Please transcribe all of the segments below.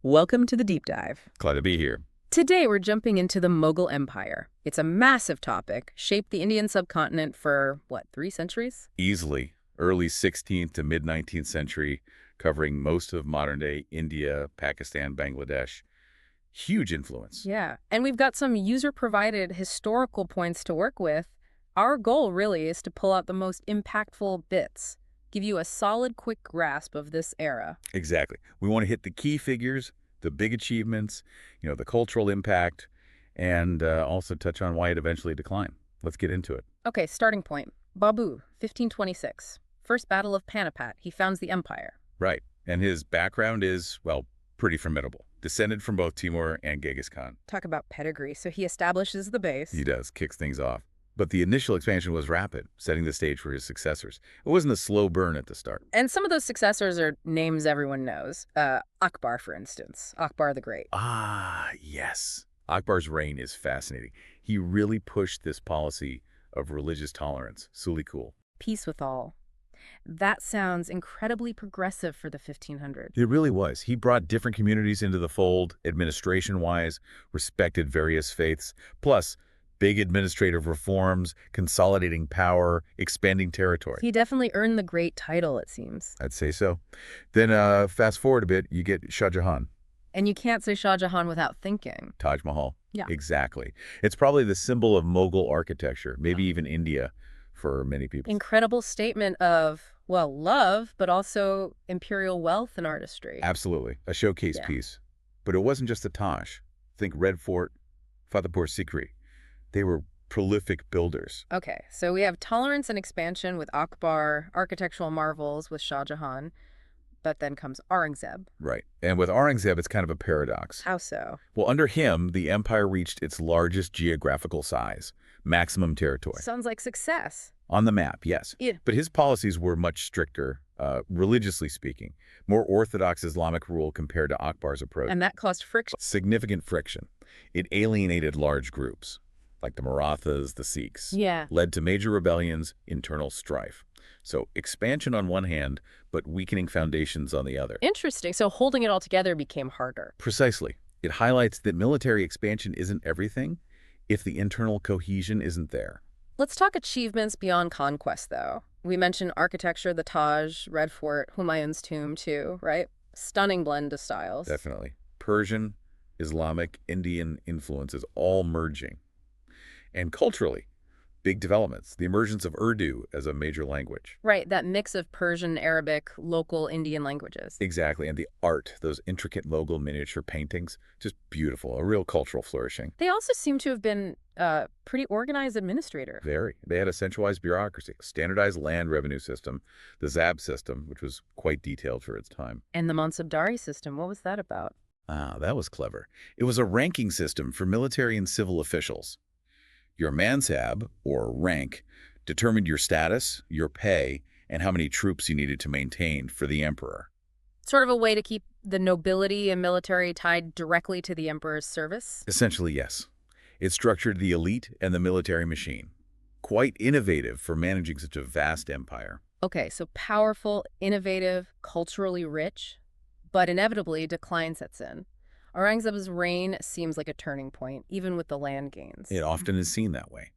Welcome to the deep dive. Glad to be here. Today we're jumping into the Mughal Empire. It's a massive topic, shaped the Indian subcontinent for, what, 3 centuries? Easily, early 16th to mid-19th century, covering most of modern-day India, Pakistan, Bangladesh. Huge influence. Yeah, and we've got some user-provided historical points to work with. Our goal really is to pull out the most impactful bits, give you a solid, quick grasp of this era. Exactly. We want to hit the key figures, the big achievements, the cultural impact, and also touch on why it eventually declined. Let's get into it. Okay, starting point. Babu, 1526. First Battle of Panipat. He founds the empire. Right. And his background is, well, pretty formidable. Descended from both Timur and Genghis Khan. Talk about pedigree. So he establishes the base. He does, kicks things off. But the initial expansion was rapid, setting the stage for his successors. It wasn't a slow burn at the start. And some of those successors are names everyone knows. Akbar, for instance. Akbar the Great. Ah, yes. Akbar's reign is fascinating. He really pushed this policy of religious tolerance. Suli cool. Peace with all. That sounds incredibly progressive for the 1500s. It really was. He brought different communities into the fold, administration-wise, respected various faiths, plus big administrative reforms, consolidating power, expanding territory. He definitely earned the great title, it seems. I'd say so. Then fast forward a bit, you get Shah Jahan. And you can't say Shah Jahan without thinking. Taj Mahal. Yeah. Exactly. It's probably the symbol of Mughal architecture, maybe even India for many people. Incredible statement of, well, love, but also imperial wealth and artistry. Absolutely. A showcase piece. But it wasn't just the Taj. Think Red Fort, Fatehpur Sikri. They were prolific builders. Okay, so we have tolerance and expansion with Akbar, architectural marvels with Shah Jahan, but then comes Aurangzeb. Right. And with Aurangzeb, it's kind of a paradox. How so? Well, under him, the empire reached its largest geographical size, maximum territory. Sounds like success. On the map, yes. Yeah. But his policies were much stricter, religiously speaking, more orthodox Islamic rule compared to Akbar's approach. And that caused friction. Significant friction. It alienated large groups, like the Marathas, the Sikhs. Yeah. Led to major rebellions, internal strife. So expansion on one hand, but weakening foundations on the other. Interesting. So holding it all together became harder. Precisely. It highlights that military expansion isn't everything if the internal cohesion isn't there. Let's talk achievements beyond conquest, though. We mentioned architecture, the Taj, Red Fort, Humayun's tomb, too, right? Stunning blend of styles. Definitely. Persian, Islamic, Indian influences all merging. And culturally, big developments. The emergence of Urdu as a major language. Right, that mix of Persian, Arabic, local Indian languages. Exactly. And the art, those intricate Mughal miniature paintings, just beautiful. A real cultural flourishing. They also seem to have been pretty organized administrator. Very. They had a centralized bureaucracy, a standardized land revenue system, the ZAB system, which was quite detailed for its time. And the Mansabdari system, what was that about? Ah, that was clever. It was a ranking system for military and civil officials. Your mansab, or rank, determined your status, your pay, and how many troops you needed to maintain for the emperor. Sort of a way to keep the nobility and military tied directly to the emperor's service? Essentially, yes. It structured the elite and the military machine. Quite innovative for managing such a vast empire. Okay, so powerful, innovative, culturally rich, but inevitably decline sets in. Aurangzeb's reign seems like a turning point, even with the land gains. It often is seen that way.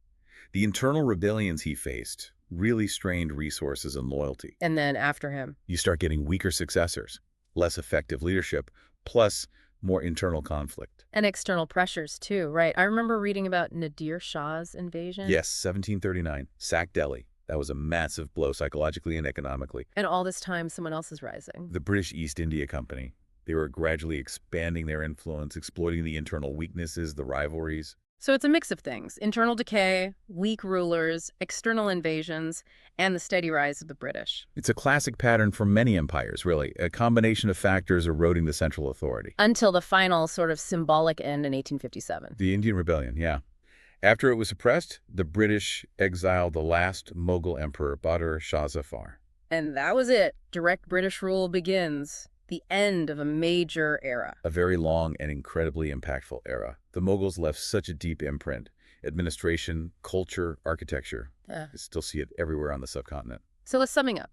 The internal rebellions he faced really strained resources and loyalty. And then after him? You start getting weaker successors, less effective leadership, plus more internal conflict. And external pressures, too, right? I remember reading about Nadir Shah's invasion. Yes, 1739, sacked Delhi. That was a massive blow psychologically and economically. And all this time, someone else is rising. The British East India Company. They were gradually expanding their influence, exploiting the internal weaknesses, the rivalries. So it's a mix of things. Internal decay, weak rulers, external invasions, and the steady rise of the British. It's a classic pattern for many empires, really. A combination of factors eroding the central authority. Until the final sort of symbolic end in 1857. The Indian Rebellion, yeah. After it was suppressed, the British exiled the last Mughal emperor, Bahadur Shah Zafar. And that was it. Direct British rule begins. The end of a major era. A very long and incredibly impactful era. The Mughals left such a deep imprint. Administration, culture, architecture. You still see it everywhere on the subcontinent. So let's summing up.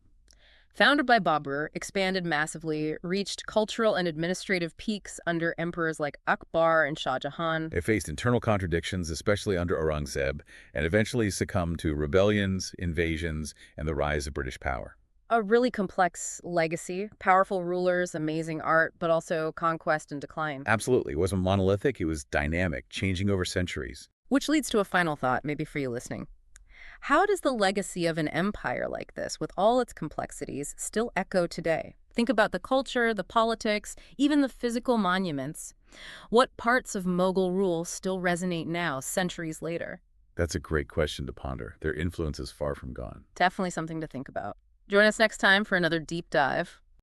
Founded by Babur, expanded massively, reached cultural and administrative peaks under emperors like Akbar and Shah Jahan. It faced internal contradictions, especially under Aurangzeb, and eventually succumbed to rebellions, invasions, and the rise of British power. A really complex legacy, powerful rulers, amazing art, but also conquest and decline. Absolutely. It wasn't monolithic, it was dynamic, changing over centuries. Which leads to a final thought, maybe for you listening. How does the legacy of an empire like this, with all its complexities, still echo today? Think about the culture, the politics, even the physical monuments. What parts of Mughal rule still resonate now, centuries later? That's a great question to ponder. Their influence is far from gone. Definitely something to think about. Join us next time for another deep dive.